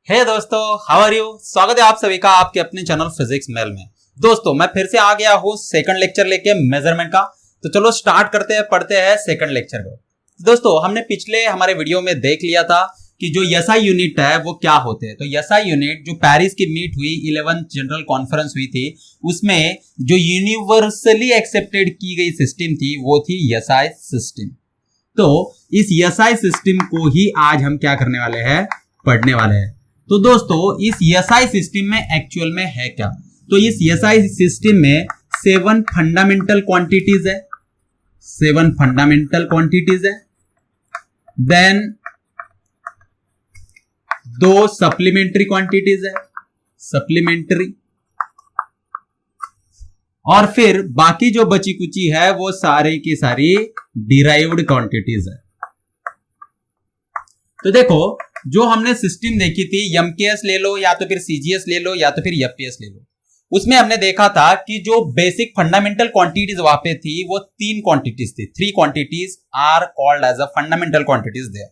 हे दोस्तों, how are you. स्वागत है आप सभी का आपके अपने चैनल फिजिक्स मेल में। दोस्तों मैं फिर से आ गया हूँ सेकंड लेक्चर लेके मेजरमेंट का। तो चलो स्टार्ट करते हैं, पढ़ते हैं सेकंड लेक्चर को। दोस्तों हमने पिछले हमारे वीडियो में देख लिया था कि जो एसआई यूनिट है वो क्या होते हैं। तो एसआई यूनिट जो पेरिस की मीट हुई 11th जनरल कॉन्फ्रेंस हुई थी, उसमें जो यूनिवर्सली एक्सेप्टेड की गई सिस्टम थी वो थी एसआई सिस्टम। तो इस एसआई सिस्टम को ही आज हम क्या करने वाले हैं, पढ़ने वाले हैं। तो दोस्तों इस एसआई सिस्टम में एक्चुअल में है क्या, तो इस एसआई सिस्टम में 7 फंडामेंटल क्वांटिटीज है, 7 फंडामेंटल क्वांटिटीज है, देन 2 सप्लीमेंट्री क्वांटिटीज है, सप्लीमेंट्री, और फिर बाकी जो बची कुची है वो सारी की सारी डिराइव्ड क्वांटिटीज है। तो देखो जो हमने सिस्टम देखी थी, एमकेएस ले लो या तो फिर सीजीएस ले लो या तो फिर एफपीएस ले लो, उसमें हमने देखा था कि जो बेसिक फंडामेंटल क्वांटिटीज वहां पे थी वो 3 क्वांटिटीज थी। 3 quantities are called as a fundamental quantities there,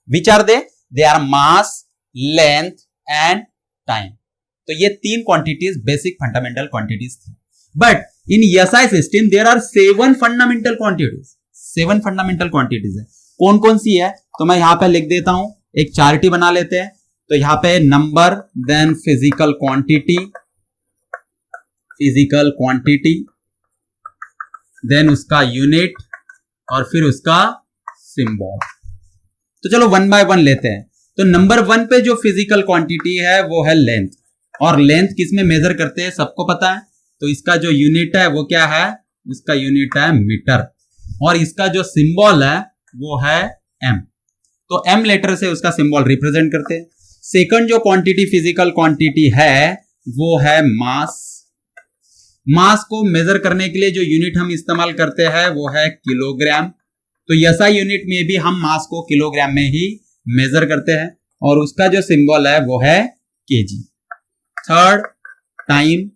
which are they are mass, length and time. तो ये 3 क्वांटिटीज बेसिक फंडामेंटल क्वांटिटीज थी। But in SI system there are 7 fundamental quantities. 7 fundamental quantities है। कौन कौन सी है तो मैं यहां पे लिख देता हूं, एक चार्ट बना लेते हैं। तो यहां पे number, then physical quantity, then उसका यूनिट और फिर उसका सिंबल। तो चलो 1 बाय 1 लेते हैं। तो नंबर 1 पे जो फिजिकल क्वांटिटी है वो है लेंथ, और लेंथ किस में मेजर करते हैं सबको पता है। तो इसका जो यूनिट है वो क्या है, इसका यूनिट है मीटर, और इसका जो सिंबल है वो है एम। तो एम लेटर से उसका सिंबल रिप्रेजेंट करते हैं। सेकंड जो क्वांटिटी फिजिकल क्वांटिटी है वो है मास। मास को मेजर करने के लिए जो यूनिट हम इस्तेमाल करते हैं वो है किलोग्राम। तो एसआई यूनिट में भी हम मास को किलोग्राम में ही मेजर करते हैं, और उसका जो सिंबल है वो है केजी। Third time.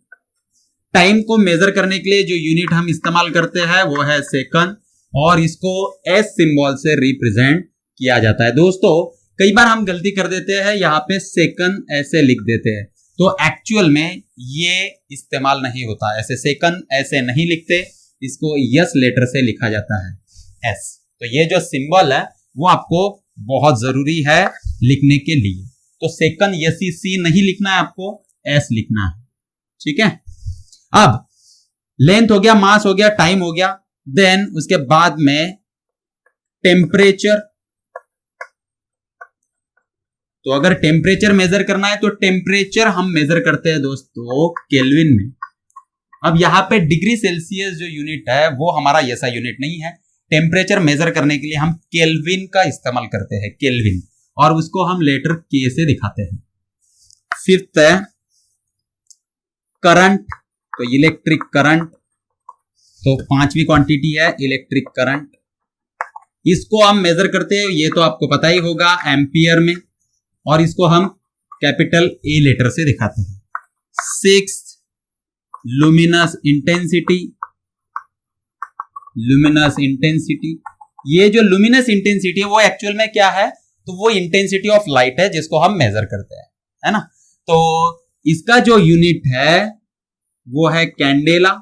टाइम को मेजर करने के लिए जो यूनिट हम इस्तेमाल करते हैं वो है सेकंड, और इसको एस सिंबल से रिप्रेजेंट किया जाता है। दोस्तों कई बार हम गलती कर देते हैं, यहां पे सेकंड ऐसे लिख देते हैं, तो एक्चुअल में ये इस्तेमाल नहीं होता। ऐसे सेकंड ऐसे नहीं लिखते, इसको यस लेटर से लिखा जाता है, एस। तो ये जो सिंबल है वो आपको बहुत जरूरी है लिखने के लिए। तो सेकंड यस सी नहीं लिखना है, आपको एस लिखना है, ठीक है। अब लेंथ हो गया, मास हो गया, टाइम हो गया, देन उसके बाद में टेम्परेचर। तो अगर टेम्परेचर मेजर करना है तो टेम्परेचर हम मेजर करते हैं दोस्तों केल्विन में। अब यहां पे डिग्री सेल्सियस जो यूनिट है वो हमारा एसआई यूनिट नहीं है। टेम्परेचर मेजर करने के लिए हम केल्विन का इस्तेमाल करते हैं, केल्विन, और उसको हम लेटर के से दिखाते हैं। फिफ्थ है करंट, तो इलेक्ट्रिक करंट। तो 5वीं क्वांटिटी है इलेक्ट्रिक करंट, इसको हम मेजर करते हैं, ये तो आपको पता ही होगा, एम्पियर में, और इसको हम कैपिटल ए लेटर से दिखाते हैं। 6th luminous intensity. Luminous intensity, ये जो लुमिनस इंटेंसिटी है वो एक्चुअल में क्या है, तो वो इंटेंसिटी ऑफ लाइट है जिसको हम मेजर करते हैं, है ना। तो इसका जो यूनिट है वो है कैंडेला,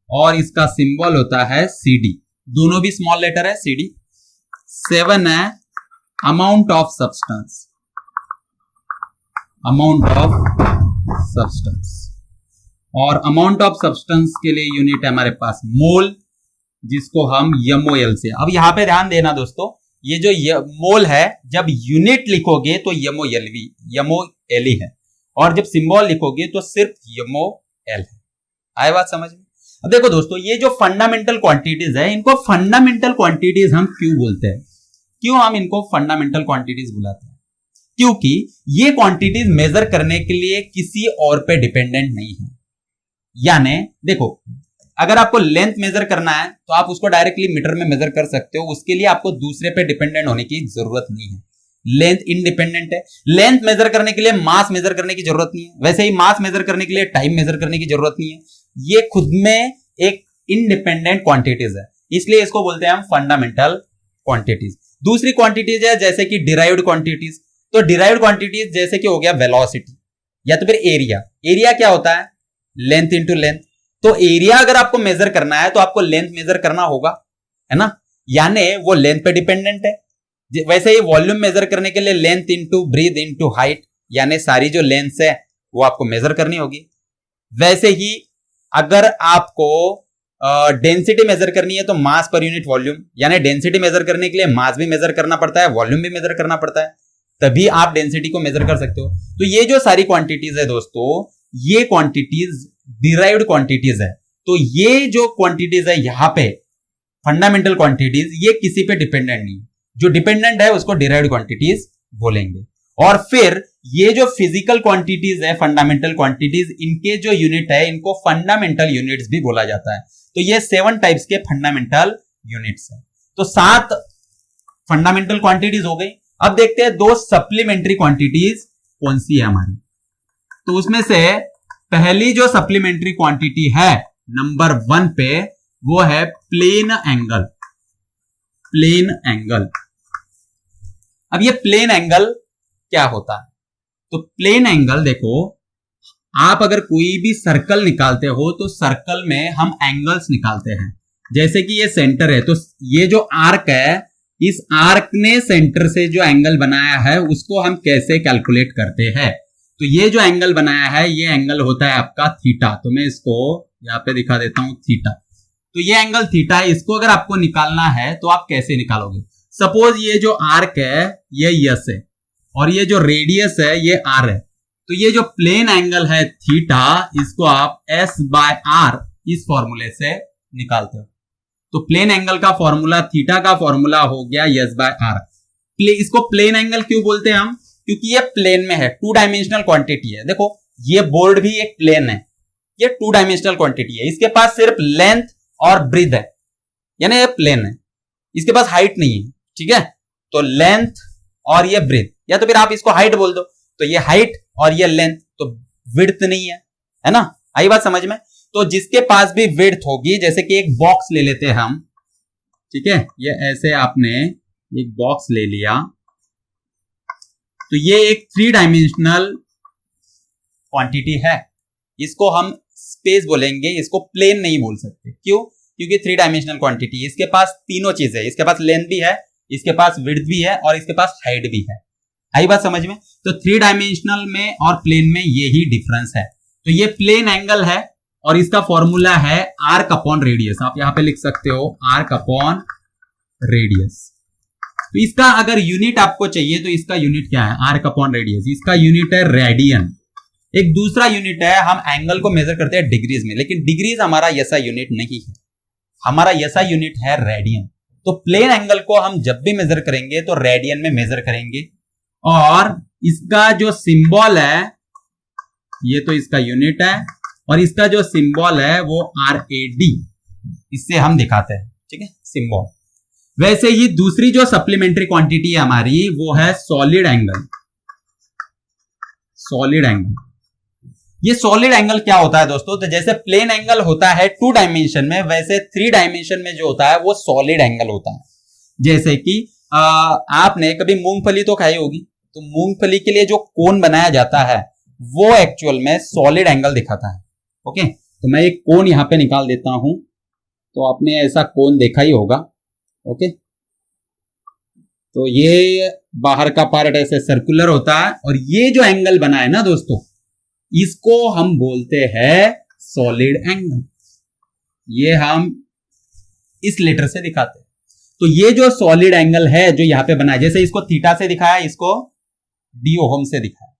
और इसका सिंबल होता है सीडी, दोनों भी स्मॉल लेटर है, सीडी। 7 है amount of substance. Amount of substance, और अमाउंट ऑफ सब्सटेंस के लिए यूनिट है हमारे पास मोल, जिसको हम एमओएल से। अब यहां पे ध्यान देना दोस्तों, ये जो मोल है जब यूनिट लिखोगे तो एमओएल ही है, और जब सिंबल लिखोगे तो सिर्फ एमओएल है। आए बात समझ में। अब देखो दोस्तों, ये जो फंडामेंटल क्वांटिटीज है, इनको फंडामेंटल क्वांटिटीज हम क्यों बोलते हैं, क्यों हम इनको फंडामेंटल क्वांटिटीज बुलाते हैं, क्योंकि ये क्वांटिटीज मेजर करने के लिए किसी और पे डिपेंडेंट नहीं है। यानी देखो, अगर आपको लेंथ मेजर करना है तो आप उसको डायरेक्टली मीटर में मेजर कर सकते हो, उसके लिए आपको दूसरे पे डिपेंडेंट होने की जरूरत नहीं है। लेंथ इंडिपेंडेंट है। लेंथ मेजर करने के लिए मास मेजर करने की जरूरत नहीं है, वैसे ही मास मेजर करने के लिए टाइम मेजर करने की जरूरत नहीं है। ये खुद में एक इंडिपेंडेंट क्वांटिटीज है, इसलिए इसको बोलते हैं हम फंडामेंटल क्वांटिटीज। दूसरी क्वांटिटीज है जैसे कि डिराइव्ड क्वांटिटीज। तो डिराइव्ड क्वांटिटीज जैसे कि हो गया वेलोसिटी या तो फिर एरिया। एरिया क्या होता है? Length into length. तो एरिया अगर आपको मेजर करना है तो आपको लेंथ मेजर करना होगा, है ना, यानी वो लेंथ पे डिपेंडेंट है। वैसे ही वॉल्यूम मेजर करने के लिए length into breadth into height, यानी सारी जो लेंथ है वो आपको मेजर करनी होगी। वैसे ही अगर आपको डेंसिटी मेजर करनी है तो मास पर यूनिट वॉल्यूम, यानी डेंसिटी मेजर करने के लिए मास भी मेजर करना पड़ता है, वॉल्यूम भी मेजर करना पड़ता है, तभी आप डेंसिटी को मेजर कर सकते हो। तो ये जो सारी क्वांटिटीज है दोस्तों, ये क्वांटिटीज डिराइव्ड क्वांटिटीज है। तो ये जो क्वांटिटीज है यहां पे फंडामेंटल क्वांटिटीज, ये किसी पे डिपेंडेंट नहीं, जो डिपेंडेंट है उसको डिराइव्ड क्वांटिटीज बोलेंगे। और फिर ये जो फिजिकल क्वांटिटीज है, फंडामेंटल क्वांटिटीज, इनके जो यूनिट है इनको फंडामेंटल यूनिट्स भी बोला जाता है। तो ये 7 टाइप्स के फंडामेंटल यूनिट्स है। तो 7 फंडामेंटल क्वांटिटीज हो गई। अब देखते हैं 2 सप्लीमेंट्री क्वांटिटीज कौन सी है हमारी। तो उसमें से पहली जो सप्लीमेंट्री क्वांटिटी है नंबर 1 पे, वो है प्लेन एंगल। Plane angle. अब ये प्लेन एंगल क्या होता है? तो प्लेन एंगल देखो, आप अगर कोई भी सर्कल निकालते हो तो सर्कल में हम एंगल्स निकालते हैं। जैसे कि ये सेंटर है, तो ये जो आर्क है, इस आर्क ने सेंटर से जो एंगल बनाया है उसको हम कैसे कैलकुलेट करते हैं? तो ये जो एंगल बनाया है ये एंगल होता है आपका थीटा। तो मैं इसको यहां पे दिखा देता हूं, थीटा। तो ये एंगल थीटा है, इसको अगर आपको निकालना है तो आप कैसे निकालोगे? सपोज ये जो आर्क है ये यस है और ये जो रेडियस है ये आर है। तो ये जो प्लेन एंगल है थीटा, इसको आप एस बाय आर इस फॉर्मूले से निकालते हो। तो प्लेन एंगल का फॉर्मूला, थीटा का फॉर्मूला हो गया एस बाय आर। इसको प्लेन एंगल क्यों बोलते हैं हम? क्योंकि ये प्लेन में है, 2 डायमेंशनल क्वांटिटी है। देखो ये बोर्ड भी एक प्लेन है, ये 2 डायमेंशनल क्वांटिटी है। इसके पास सिर्फ लेंथ और ब्रीथ है, यानी ये प्लेन है, इसके पास हाइट नहीं है, ठीक है। तो लेंथ और ये ब्रीथ, या तो फिर आप इसको हाइट बोल दो। तो ये हाइट और ये लेंथ, तो विड्थ नहीं है ना। आई बात समझ में? तो जिसके पास भी विड्थ होगी, जैसे कि एक बॉक्स ले लेते हैं हम, ठीक है, ये ऐसे आपने एक बॉक्स ले लिया, तो ये एक 3 डायमेंशनल क्वांटिटी है। इसको हम स्पेस बोलेंगे, इसको प्लेन नहीं बोल सकते। क्यों? क्योंकि 3 डायमेंशनल क्वांटिटी, इसके पास तीनों चीजें, इसके पास लेंथ भी है, इसके पास विड्थ भी है और इसके पास हाइट भी है। आई बात समझ में? तो 3 डायमेंशनल में और प्लेन में यही डिफरेंस है। तो ये प्लेन एंगल है और इसका फॉर्मूला है आर्क अपॉन रेडियस। आप यहां पे लिख सकते हो आर्क अपॉन रेडियस। तो इसका अगर यूनिट आपको चाहिए तो इसका यूनिट क्या है? Arc upon radius. इसका यूनिट है रेडियन। एक दूसरा यूनिट है, हम एंगल को मेजर करते हैं डिग्रीज में, लेकिन डिग्रीज हमारा ऐसा यूनिट नहीं है, हमारा ऐसा यूनिट है रेडियन। तो प्लेन एंगल को हम जब भी मेजर करेंगे तो रेडियन में मेजर करेंगे। और इसका जो सिंबल है, ये तो इसका यूनिट है, और इसका जो सिंबल है वो RAD, इससे हम दिखाते हैं, ठीक है, सिंबल। वैसे ही दूसरी जो सप्लीमेंट्री क्वांटिटी है हमारी, वो है सॉलिड एंगल। सॉलिड एंगल, ये सॉलिड एंगल क्या होता है दोस्तों? तो जैसे प्लेन एंगल होता है 2 डायमेंशन में, वैसे 3 डायमेंशन में जो होता है वो सॉलिड एंगल होता है। जैसे कि आपने कभी मूंगफली तो खाई होगी, तो मूंगफली के लिए जो कोन बनाया जाता है वो एक्चुअल में सॉलिड एंगल दिखाता है। ओके, तो मैं एक कोन यहां पे निकाल देता हूं, तो आपने ऐसा कोन देखा ही होगा। ओके, तो ये बाहर का पार्ट ऐसे सर्कुलर होता है, और ये जो एंगल बना है ना दोस्तों, इसको हम बोलते हैं सॉलिड एंगल। ये हम इस लेटर से दिखाते हैं। तो ये जो सॉलिड एंगल है जो यहां पे बना है, जैसे इसको थीटा से दिखाया, इसको डी ओहम से दिखाया,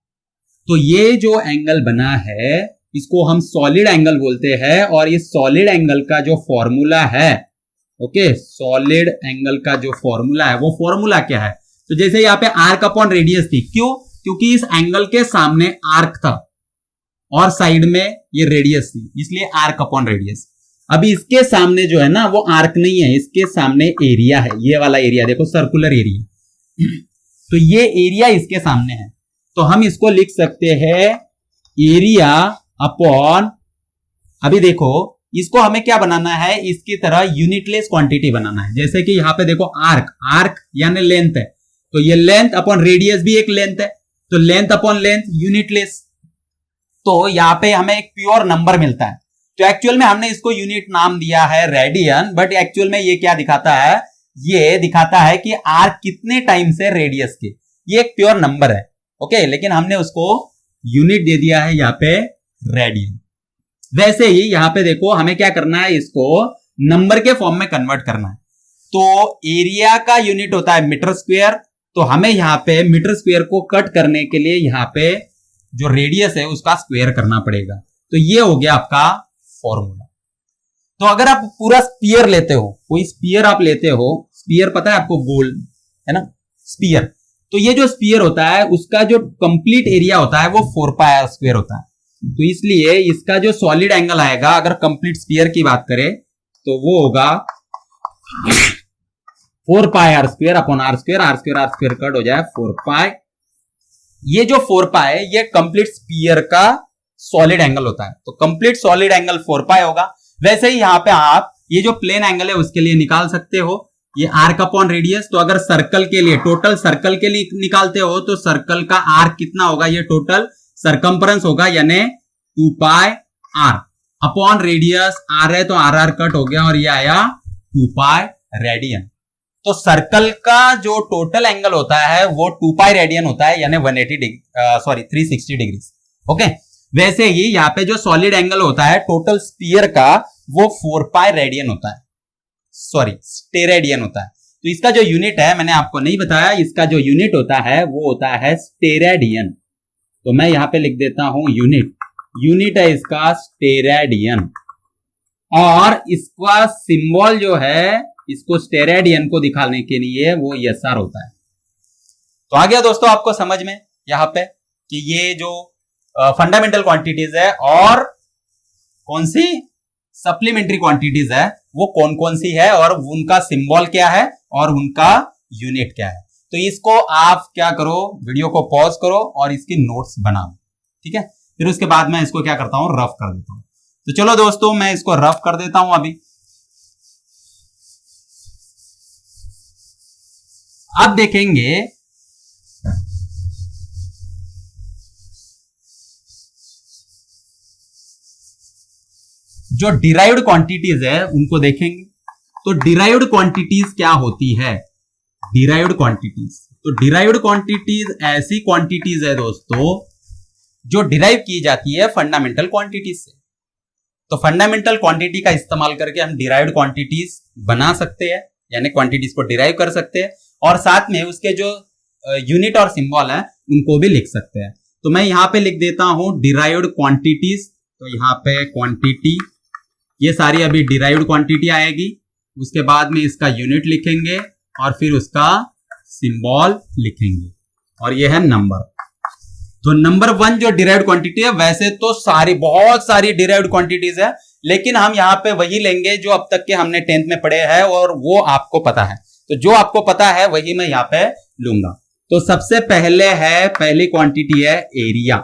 तो ये जो एंगल बना है इसको हम सॉलिड एंगल बोलते हैं। और ये सॉलिड एंगल का जो फॉर्मूला है, ओके, सॉलिड एंगल का जो फॉर्मूला है वो फॉर्मूला क्या है? तो जैसे यहां पे आर्क अपॉन रेडियस थी, क्यों? क्योंकि इस एंगल के सामने आर्क था और साइड में ये रेडियस थी, इसलिए आर्क अपॉन रेडियस। अभी इसके सामने जो है ना वो आर्क नहीं है, इसके सामने एरिया है, ये वाला एरिया देखो, सर्कुलर एरिया। तो ये एरिया इसके सामने है, तो हम इसको लिख सकते हैं एरिया अपॉन, अभी देखो इसको हमें क्या बनाना है, इसकी तरह यूनिटलेस क्वांटिटी बनाना है। जैसे कि यहां पे देखो आर्क, आर्क यानी लेंथ है, तो ये लेंथ अपॉन रेडियस भी एक लेंथ है, तो लेंथ अपॉन लेंथ यूनिटलेस। तो यहां पे हमें एक प्योर नंबर मिलता है। तो एक्चुअल में हमने इसको यूनिट नाम दिया है रेडियन, बट एक्चुअल में ये क्या दिखाता है, ये दिखाता है कि आर कितने टाइम से रेडियस के, ये एक प्योर नंबर है। ओके, लेकिन हमने उसको यूनिट दे दिया है यहां पे रेडियन। वैसे ही यहां पे देखो हमें क्या करना है, इसको नंबर के फॉर्म में कन्वर्ट करना है। तो एरिया का यूनिट होता है मीटर स्क्वायर, तो हमें यहां पे मीटर स्क्वायर को कट करने के लिए यहां पे जो रेडियस है उसका स्क्वायर करना पड़ेगा। तो ये हो गया आपका फॉर्मूला। तो अगर आप पूरा स्पीयर लेते हो, कोई स्पीयर आप लेते हो, स्पीयर पता है आपको, गोल है ना स्पीयर, तो ये जो स्पीयर होता है उसका जो कंप्लीट एरिया होता है वो 4 पाई आर स्क्वायर होता है। तो इसलिए इसका जो सॉलिड एंगल आएगा, अगर कंप्लीट स्पीयर की बात करें तो वो होगा 4 pi R square upon R square, R square cut हो जाए 4 पाई। ये जो 4 पाई ये कंप्लीट स्पीयर का सॉलिड एंगल होता है, तो कंप्लीट सॉलिड एंगल 4 पाई होगा। वैसे ही यहां पे आप ये जो प्लेन एंगल है उसके लिए निकाल सकते हो, ये आर्क अपॉन रेडियस। तो अगर सर्कल के लिए, टोटल सर्कल के लिए निकालते हो तो सर्कल का आर्क कितना होगा, ये टोटल सरकम्फरेंस होगा, यानी 2 पाई आर अपॉन रेडियस, आर है तो आर आर कट हो गया और ये आया 2 पाई रेडियन। तो सर्कल का जो टोटल एंगल होता है वो 2 पाई रेडियन होता है, यानी 360 डिग्री। ओके, वैसे ही यहाँ पे जो सॉलिड एंगल होता है टोटल स्फीयर का वो 4 पाई रेडियन होता है, स्टेरेडियन होता है। तो इसका जो यूनिट है मैंने आपको नहीं बताया, इसका जो यूनिट होता है वो होता है स्टेरेडियन। तो मैं यहां पे लिख देता हूं यूनिट है इसका स्टेरेडियन, और इसका सिंबल जो है, इसको स्टेरेडियन को दिखाने के लिए वो एसआर होता है। तो आ गया दोस्तों आपको समझ में यहां पे कि ये जो फंडामेंटल क्वांटिटीज है और कौन सी सप्लीमेंट्री क्वांटिटीज है वो कौन कौन सी है, और उनका सिंबल क्या है और उनका यूनिट क्या है। तो इसको आप क्या करो, वीडियो को पॉज करो और इसकी नोट्स बनाओ, ठीक है। फिर उसके बाद मैं इसको क्या करता हूं, रफ कर देता हूं। तो चलो दोस्तों मैं इसको रफ कर देता हूं अभी। अब देखेंगे जो डिराइव्ड क्वांटिटीज है उनको देखेंगे। तो डिराइव्ड क्वांटिटीज क्या होती है, डिराइव्ड क्वांटिटीज, तो डिराइव्ड क्वांटिटीज ऐसी क्वांटिटीज है दोस्तों जो डिराइव की जाती है फंडामेंटल क्वांटिटीज से। तो फंडामेंटल क्वांटिटी का इस्तेमाल करके हम डिराइव्ड क्वांटिटीज बना सकते हैं, यानी क्वांटिटीज को डिराइव कर सकते हैं, और साथ में उसके जो यूनिट और सिंबल है उनको भी लिख सकते हैं। तो मैं यहां पे लिख देता हूं डिराइव्ड क्वांटिटीज। तो यहां पे क्वांटिटी, ये सारी अभी डिराइव्ड क्वांटिटी आएगी, उसके बाद में इसका यूनिट लिखेंगे और फिर उसका सिंबल लिखेंगे, और ये है नंबर। तो नंबर 1 जो डिराइव्ड क्वांटिटी है, वैसे तो बहुत सारी डिराइव्ड क्वांटिटीज है, लेकिन हम यहां पे वही लेंगे जो अब तक के हमने 10th में पढ़े हैं और वो आपको पता है। तो जो आपको पता है वही मैं यहां पे लूंगा। तो सबसे पहली क्वांटिटी है एरिया।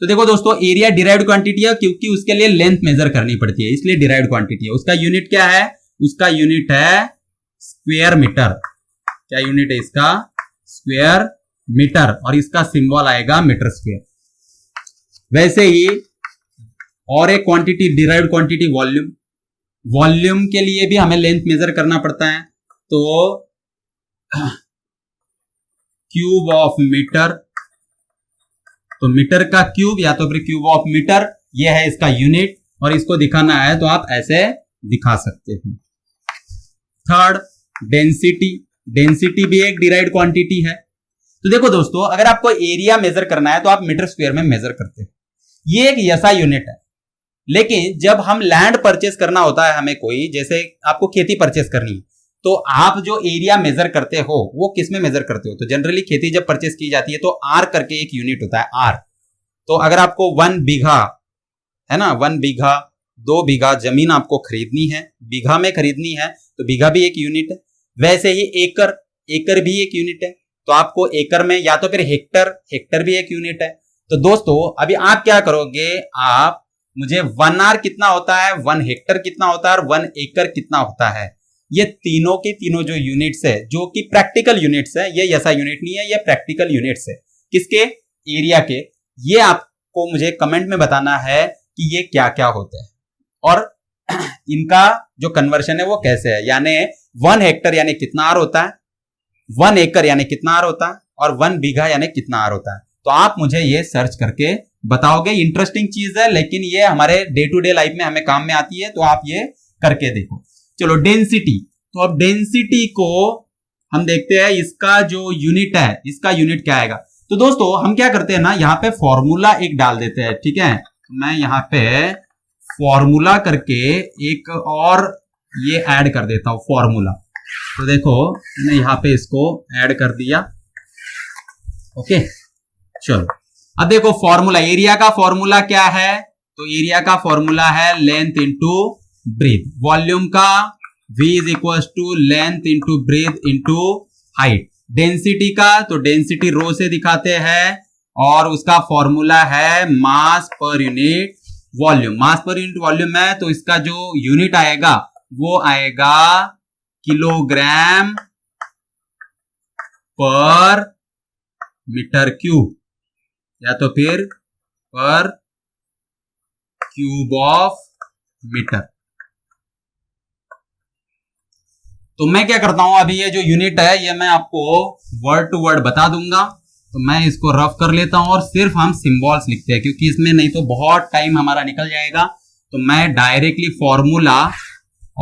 तो देखो दोस्तों, एरिया डिराइव्ड क्वांटिटी है क्योंकि उसके लिए लेंथ मेजर करनी पड़ती है, इसलिए डिराइव्ड क्वांटिटी है। उसका यूनिट क्या है, उसका यूनिट है स्क्वायर मीटर। क्या यूनिट है इसका, स्क्वायर मीटर, और इसका सिंबल आएगा मीटर स्क्वायर। वैसे ही और एक quantity derived quantity volume. Volume के लिए भी हमें लेंथ मेजर करना पड़ता है, तो क्यूब ऑफ मीटर, तो मीटर का क्यूब या तो फिर क्यूब ऑफ मीटर, ये है इसका यूनिट, और इसको दिखाना है तो आप ऐसे दिखा सकते हैं। थर्ड डेंसिटी, डेंसिटी भी एक डिराइव्ड क्वांटिटी है। तो देखो दोस्तों, अगर आपको एरिया मेजर करना है तो आप मीटर स्क्वायर में मेजर करते हैं, ये एक ऐसा यूनिट है। लेकिन जब हम लैंड परचेस करना होता है हमें, कोई जैसे आपको खेती परचेस करनी है, तो आप जो एरिया मेजर करते हो वो किस में मेजर करते हो, तो जनरली खेती जब परचेस की जाती है तो आर करके एक यूनिट होता है, आर। तो अगर आपको 1 बीघा है ना, 1 बीघा 2 बीघा जमीन आपको खरीदनी है, बीघा में खरीदनी है, तो बीघा भी एक यूनिट है। वैसे ही एकड़, एकड़ भी एक यूनिट है, तो आपको एकड़ में, या तो फिर हेक्टर, हेक्टर भी एक यूनिट है। तो दोस्तों अभी आप क्या करोगे, आप मुझे 1 आर कितना होता है, 1 हेक्टर कितना होता है और 1 एकड़ कितना होता है, ये तीनों के तीनों जो यूनिट्स है, जो कि प्रैक्टिकल यूनिट्स है, ये ऐसा यूनिट नहीं है, ये प्रैक्टिकल यूनिट्स है। किसके? एरिया के। ये आपको मुझे कमेंट में बताना है कि ये क्या क्या होते हैं और इनका जो कन्वर्शन है वो कैसे है। यानी 1 हेक्टर यानी कितना आर होता है, 1 एकड़ यानी कितना आर होता है, और 1 बीघा यानी कितना आर होता है। तो आप मुझे ये सर्च करके बताओगे। इंटरेस्टिंग चीज है, लेकिन ये हमारे डे टू डे लाइफ में हमें काम में आती है, तो आप ये करके देखो। चलो डेंसिटी, तो अब डेंसिटी को हम देखते हैं, इसका जो यूनिट है, इसका यूनिट क्या आएगा। तो दोस्तों हम क्या करते हैं ना, यहाँ पे फॉर्मूला एक डाल देते हैं, ठीक है। मैं यहाँ पे फॉर्मूला करके एक और ये ऐड कर देता हूं फॉर्मूला। तो देखो मैंने यहाँ पे इसको ऐड कर दिया, ओके। चलो अब देखो फॉर्मूला, एरिया का फॉर्मूला क्या है, तो एरिया का फॉर्मूला है लेंथ इंटू ब्रेथ। वॉल्यूम का V is equal to length into breadth into height. Density का, तो डेंसिटी रो से दिखाते हैं और उसका फॉर्मूला है मास पर यूनिट वॉल्यूम। मास पर यूनिट वॉल्यूम है, तो इसका जो यूनिट आएगा वो आएगा किलोग्राम पर मीटर क्यूब, या तो फिर पर क्यूब ऑफ मीटर। तो मैं क्या करता हूं, अभी ये जो यूनिट है ये मैं आपको वर्ड टू वर्ड बता दूंगा, तो मैं इसको रफ कर लेता हूं और सिर्फ हम सिंबल्स लिखते हैं, क्योंकि इसमें नहीं तो बहुत टाइम हमारा निकल जाएगा। तो मैं डायरेक्टली फॉर्मूला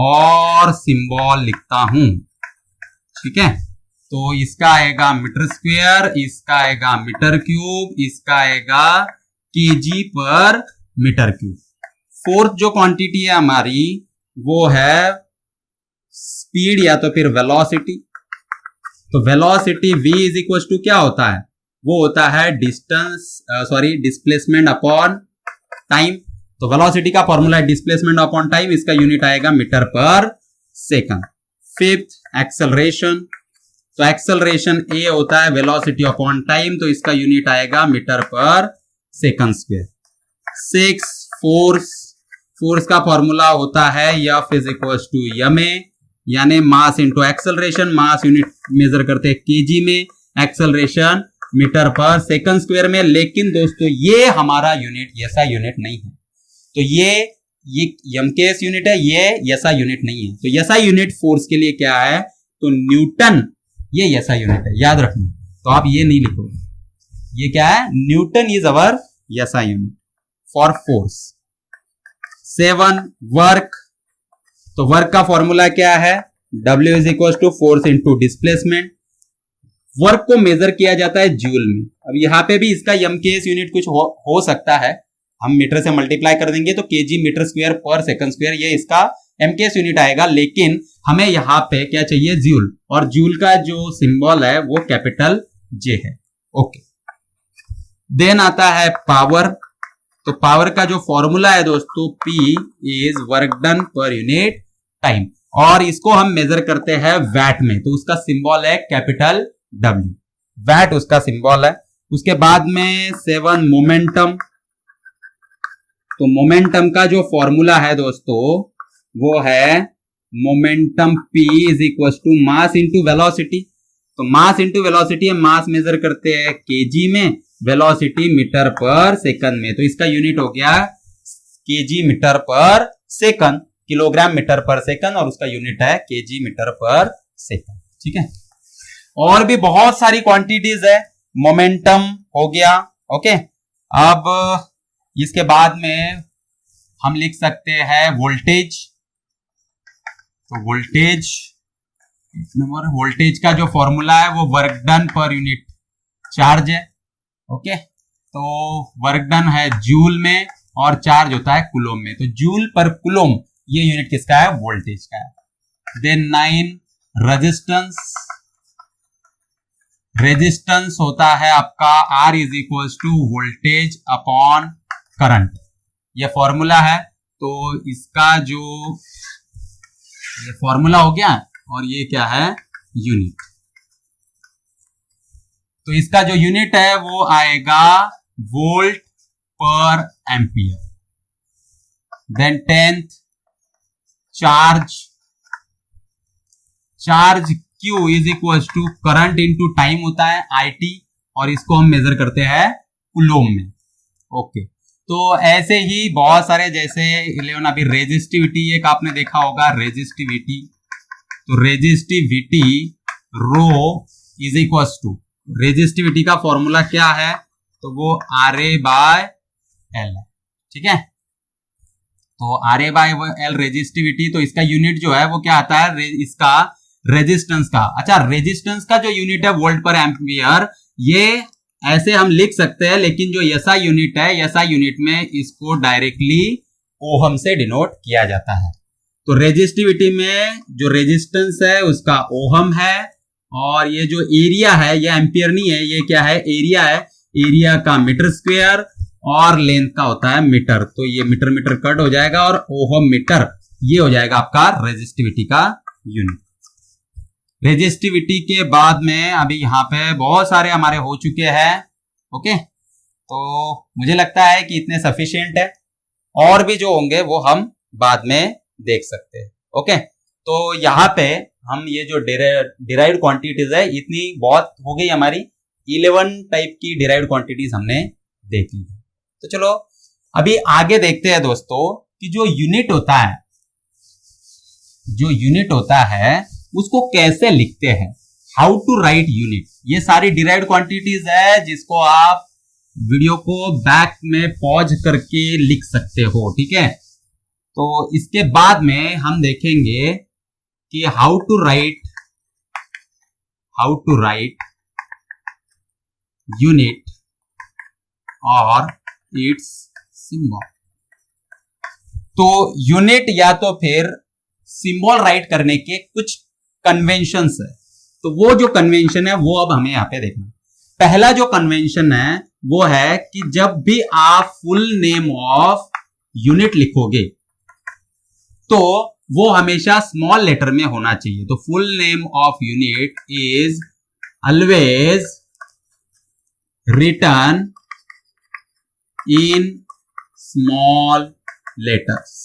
और सिंबल लिखता हूं, ठीक है। तो इसका आएगा मीटर स्क्वायर, इसका आएगा मीटर क्यूब, इसका आएगा केजी पर मीटर क्यूब। फोर्थ जो क्वांटिटी है हमारी वो है स्पीड या तो फिर वेलोसिटी। तो velocity v is equal to क्या होता है, वो होता है डिस्प्लेसमेंट अपॉन टाइम। तो वेलोसिटी का फॉर्मूला है डिस्प्लेसमेंट अपॉन टाइम, इसका यूनिट आएगा मीटर पर सेकंड। फिफ्थ एक्सेलरेशन, तो एक्सेलरेशन a होता है वेलोसिटी अपॉन टाइम, तो इसका यूनिट आएगा मीटर पर second square. Six force, force का फॉर्मूला होता है F is equal to ma, यानी mass into acceleration. Mass unit measure करते हैं केजी में, एक्सेलरेशन मीटर पर सेकंड स्क्वायर में। लेकिन दोस्तों ये हमारा यूनिट ऐसा यूनिट नहीं है, तो ये एमकेएस यूनिट है, ये ऐसा यूनिट नहीं है। तो ऐसा यूनिट फोर्स के लिए क्या है, तो न्यूटन, ये ऐसा यूनिट है, याद रखना। तो आप ये नहीं लिखोगे, ये क्या है, न्यूटन इज अवर ऐसा यूनिट फॉर फोर्स। 7 वर्क, तो वर्क का फॉर्मूला क्या है, W is equal to force into displacement. Work को मेजर किया जाता है जूल में। अब यहाँ पे भी इसका एमकेएस यूनिट कुछ हो सकता है, हम मीटर से मल्टीप्लाई कर देंगे तो केजी मीटर स्क्वायर पर सेकंड स्क्वायर, ये इसका एमकेएस यूनिट आएगा। लेकिन हमें यहाँ पे क्या चाहिए, जूल, और जूल का जो सिंबल है वो कैपिटल J है, ओके। देन आता है पावर, तो पावर का जो फॉर्मूला है दोस्तों P is work done per unit time, और इसको हम मेजर करते हैं वैट में, तो उसका सिंबल है कैपिटल W, वैट उसका सिंबल है। उसके बाद में 7 मोमेंटम, तो मोमेंटम का जो फॉर्मूला है दोस्तों वो है momentum P is equal to mass into velocity. तो मास इंटू वेलोसिटी है, मास मेजर करते हैं केजी में, वेलोसिटी मीटर पर सेकंड में, तो इसका यूनिट हो गया केजी मीटर पर सेकंड, किलोग्राम मीटर पर सेकंड, और उसका यूनिट है केजी मीटर पर सेकंड, ठीक है। और भी बहुत सारी क्वांटिटीज है, मोमेंटम हो गया, ओके। अब इसके बाद में हम लिख सकते हैं वोल्टेज, तो वोल्टेज नंबर, वोल्टेज का जो फॉर्मूला है वो work done per unit charge है, ओके। तो वर्क डन है जूल में और चार्ज होता है कुलोम में, तो जूल पर कुलोम ये यूनिट किसका है, वोल्टेज का है। देन 9 रेजिस्टेंस, रेजिस्टेंस होता है आपका R is equal to voltage upon current, ये फॉर्मूला है। तो इसका जो ये फॉर्मूला हो गया, और ये क्या है, यूनिट। तो इसका जो यूनिट है वो आएगा वोल्ट पर ampere. Then 10th charge, charge Q is equal to current into time होता है IT, और इसको हम मेजर करते हैं कूलोम में। ओके, तो ऐसे ही बहुत सारे, जैसे 11 अभी रेजिस्टिविटी एक आपने देखा होगा, रेजिस्टिविटी। तो resistivity rho is equal to, resistivity का फॉर्मूला क्या है, तो वो RA/L है, ठीक है। तो RA/L रेजिस्टिविटी, तो इसका यूनिट जो है वो क्या आता है, इसका रेजिस्टेंस का। अच्छा, रेजिस्टेंस का जो यूनिट है वोल्ट पर एम्पियर, ये ऐसे हम लिख सकते हैं, लेकिन जो SI यूनिट है, SI यूनिट में इसको डायरेक्टली ओहम से डिनोट किया जाता है। तो रेजिस्टिविटी में जो रेजिस्टेंस है उसका ओहम है, और ये जो एरिया है ये एम्पियर नहीं है, ये क्या है, एरिया है। एरिया का मीटर स्क्वायर और लेंथ का होता है मीटर, तो ये मीटर मीटर कट हो जाएगा और ओहम मीटर ये हो जाएगा आपका रेजिस्टिविटी का यूनिट। रेजिस्टिविटी के बाद में अभी यहाँ पे बहुत सारे हमारे हो चुके हैं। ओके, तो मुझे लगता है कि इतने सफिशिएंट है, और भी जो होंगे वो हम बाद में देख सकते हैं। ओके, तो यहाँ पे हम ये जो डिराइव्ड क्वांटिटीज है, इतनी बहुत हो गई हमारी, 11 टाइप की डिराइव्ड क्वांटिटीज हमने देख ली है। तो चलो अभी आगे देखते हैं दोस्तों कि जो यूनिट होता है उसको कैसे लिखते हैं, हाउ टू राइट यूनिट। ये सारी डिराइव्ड क्वांटिटीज है जिसको आप वीडियो को बैक में पॉज करके लिख सकते हो, ठीक है। तो इसके बाद में हम देखेंगे कि हाउ टू राइट यूनिट और इट्स सिंबल। तो यूनिट या तो फिर सिंबल राइट करने के कुछ कन्वेंशंस है, तो वो जो कन्वेंशन है वो अब हमें यहां पे देखना। पहला जो कन्वेंशन है वो है कि जब भी आप फुल नेम ऑफ यूनिट लिखोगे तो वो हमेशा स्मॉल लेटर में होना चाहिए। तो full name of unit is always written in small letters.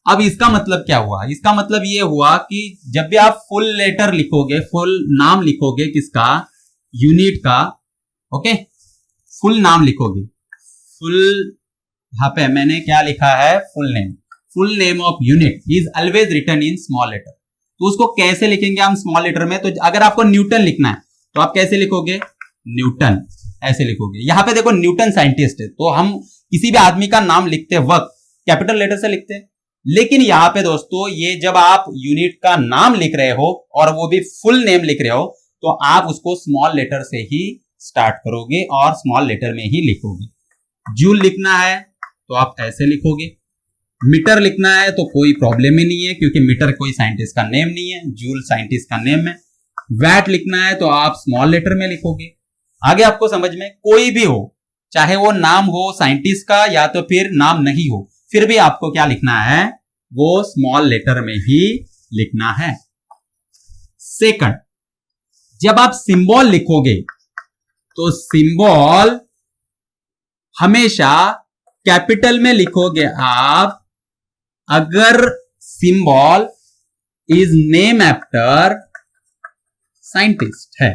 अब इसका मतलब क्या हुआ, इसका मतलब ये हुआ कि जब भी आप फुल लेटर लिखोगे, फुल नाम लिखोगे किसका, यूनिट का, ओके, फुल नाम लिखोगे, फुल, यहां पे मैंने क्या लिखा है, full name of unit is always written in small letter. तो उसको कैसे लिखेंगे हम स्मॉल लेटर में, तो अगर आपको न्यूटन लिखना है तो आप कैसे लिखोगे, न्यूटन, ऐसे लिखोगे। यहां पे देखो न्यूटन साइंटिस्ट है, तो हम किसी भी आदमी का नाम लिखते वक्त कैपिटल लेटर से लिखते हैं, लेकिन यहां पे दोस्तों ये जब आप यूनिट का नाम लिख रहे हो और वो भी फुल नेम लिख रहे हो, तो आप उसको स्मॉल लेटर से ही स्टार्ट करोगे और स्मॉल लेटर में ही लिखोगे। जूल लिखना है तो आप ऐसे लिखोगे, मीटर लिखना है तो कोई प्रॉब्लम ही नहीं है, क्योंकि मीटर कोई साइंटिस्ट का नेम नहीं है, जूल साइंटिस्ट का नेम है। वैट लिखना है तो आप स्मॉल लेटर में लिखोगे। आगे आपको समझ में कोई भी हो, चाहे वो नाम हो साइंटिस्ट का या तो फिर नाम नहीं हो, फिर भी आपको क्या लिखना है, वो स्मॉल लेटर में ही लिखना है। सेकंड, जब आप सिंबल लिखोगे तो सिंबल हमेशा कैपिटल में लिखोगे आप, अगर symbol is name after scientist है,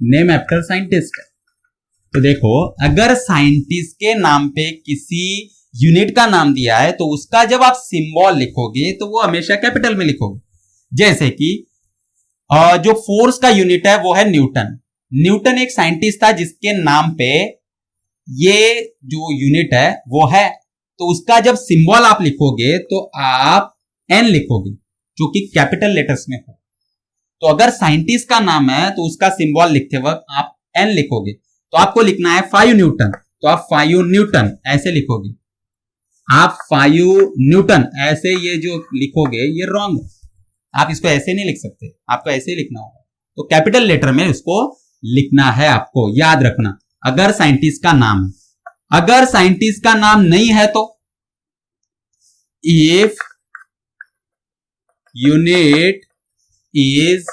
नेम आफ्टर साइंटिस्ट है। तो देखो, अगर साइंटिस्ट के नाम पे किसी यूनिट का नाम दिया है तो उसका जब आप सिंबल लिखोगे तो वो हमेशा कैपिटल में लिखोगे। जैसे कि जो फोर्स का यूनिट है वो है न्यूटन। न्यूटन एक साइंटिस्ट था जिसके नाम पे ये जो यूनिट है वो है, तो उसका जब सिंबल आप लिखोगे तो आप एन लिखोगे, जो कि कैपिटल लेटर्स में हो। तो अगर साइंटिस्ट का नाम है तो उसका सिंबल लिखते वक्त आप एन लिखोगे, तो आपको लिखना है 5 न्यूटन, तो आप 5 न्यूटन ऐसे लिखोगे। आप 5 न्यूटन ऐसे ये जो लिखोगे ये रॉन्ग है, आप इसको ऐसे नहीं लिख सकते, आपको ऐसे ही लिखना होगा। तो कैपिटल लेटर में इसको लिखना है, आपको याद रखना। अगर साइंटिस्ट का नाम है, अगर साइंटिस्ट का नाम नहीं है तो if unit is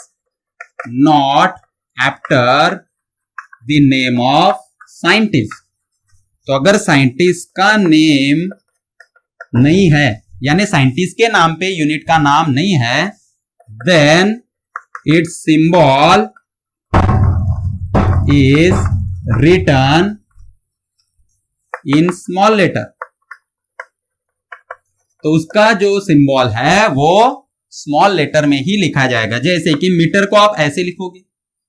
not after the name of scientist, तो अगर साइंटिस्ट का नेम नहीं है, यानी साइंटिस्ट के नाम पे यूनिट का नाम नहीं है, then its symbol is written in small letter. तो उसका जो सिंबल है वो स्मॉल लेटर में ही लिखा जाएगा। जैसे कि मीटर को आप ऐसे लिखोगे,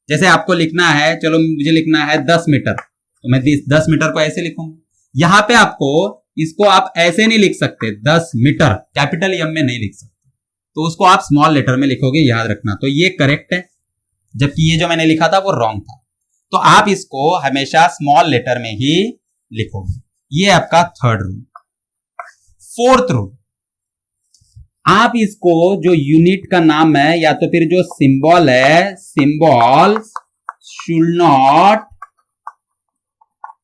जैसे आपको लिखना है, चलो मुझे लिखना है 10 मीटर, तो मैं 10 मीटर को ऐसे लिखूंगा। यहां पे आपको इसको आप ऐसे नहीं लिख सकते, 10 मीटर कैपिटल एम में नहीं लिख सकते, तो उसको आप स्मॉल लेटर में लिखोगे, याद रखना। तो ये करेक्ट है, जबकि ये जो मैंने लिखा था वो रॉन्ग था। तो आप इसको हमेशा स्मॉल लेटर में ही लिखोगे। ये आपका थर्ड रूल। फोर्थ रूल, आप इसको जो यूनिट का नाम है या तो फिर जो सिंबल है, symbol should not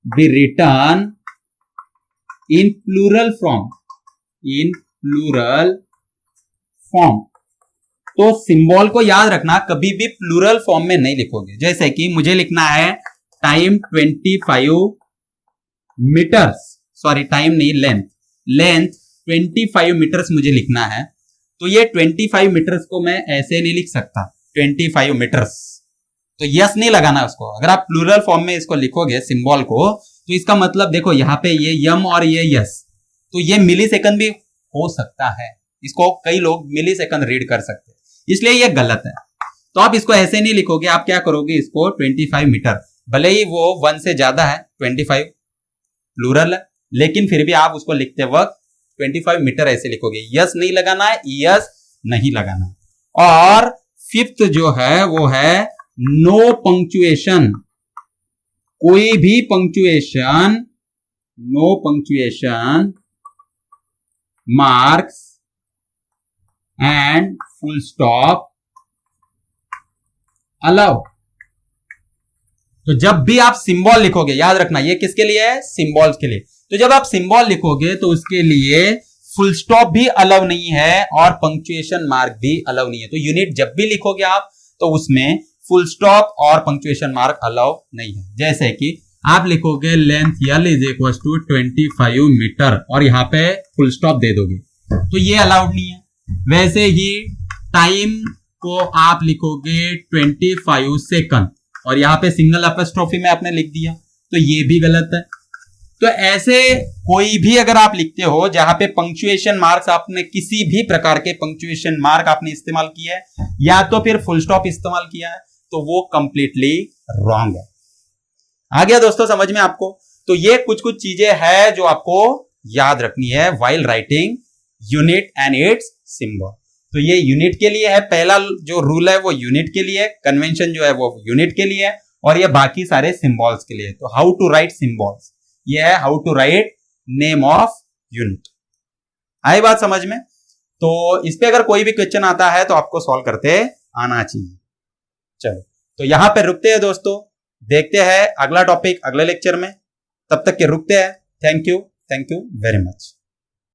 be written in plural form, in plural form. तो सिंबल को याद रखना, कभी भी प्लूरल फॉर्म में नहीं लिखोगे। जैसे कि मुझे लिखना है टाइम 25 मीटर्स, सॉरी टाइम नहीं, लेंथ 25 मीटर्स मुझे लिखना है, तो ये 25 मीटर्स को मैं ऐसे नहीं लिख सकता, 25 मीटर्स। तो यस नहीं लगाना उसको। अगर आप प्लूरल फॉर्म में इसको लिखोगे सिंबल को, तो इसका मतलब देखो यहाँ पे ये यम और ये यस, तो ये मिली सेकंड भी हो सकता है, इसको कई लोग मिली सेकंड रीड कर सकते हैं, इसलिए ये गलत है। तो आप इसको ऐसे नहीं लिखोगे, आप क्या करोगे, इसको 25 मीटर, भले ही वो 1 से ज्यादा है, 25 प्लूरल है, लेकिन फिर भी आप उसको लिखते वक्त 25 मीटर ऐसे लिखोगे। यस नहीं लगाना है, यस नहीं लगाना है। और फिफ्थ जो है वो है नो पंक्चुएशन, कोई भी punctuation, no punctuation marks and full stop allow. तो जब भी आप सिंबल लिखोगे, याद रखना ये किसके लिए है, सिंबल्स के लिए। तो जब आप सिंबल लिखोगे तो उसके लिए फुल स्टॉप भी अलाउ नहीं है और पंक्चुएशन मार्क भी अलाउ नहीं है। तो यूनिट जब भी लिखोगे आप, तो उसमें फुल स्टॉप और पंक्चुएशन मार्क अलाउ नहीं है। जैसे कि आप लिखोगे length L is equal to 25 metre और यहाँ पे फुल स्टॉप दे दोगे, तो ये अलाउड नहीं है। वैसे ही टाइम को आप लिखोगे 25 सेकंड और यहाँ पे सिंगल अपस्ट्रोफी में आपने लिख दिया, तो ये भी गलत है। तो ऐसे कोई भी अगर आप लिखते हो जहां पे पंक्चुएशन मार्क्स, आपने किसी भी प्रकार के पंक्चुएशन मार्क आपने इस्तेमाल किया है या तो फिर फुल स्टॉप इस्तेमाल किया है, तो वो कंप्लीटली रॉन्ग है। आ गया दोस्तों समझ में आपको? तो ये कुछ कुछ चीजें हैं जो आपको याद रखनी है while writing unit and it's symbol. तो ये यूनिट के लिए है, पहला जो रूल है वो यूनिट के लिए, कन्वेंशन जो है वो यूनिट के लिए है, और ये बाकी सारे सिंबल्स के लिए। तो हाउ टू राइट सिंबल्स, ये है how to write name of unit. आई बात समझ में? तो इस पे अगर कोई भी क्वेश्चन आता है तो आपको सॉल्व करते आना चाहिए। चलो तो यहां पे रुकते हैं दोस्तों, देखते हैं अगला टॉपिक अगले लेक्चर में। तब तक के रुकते हैं। Thank you very much.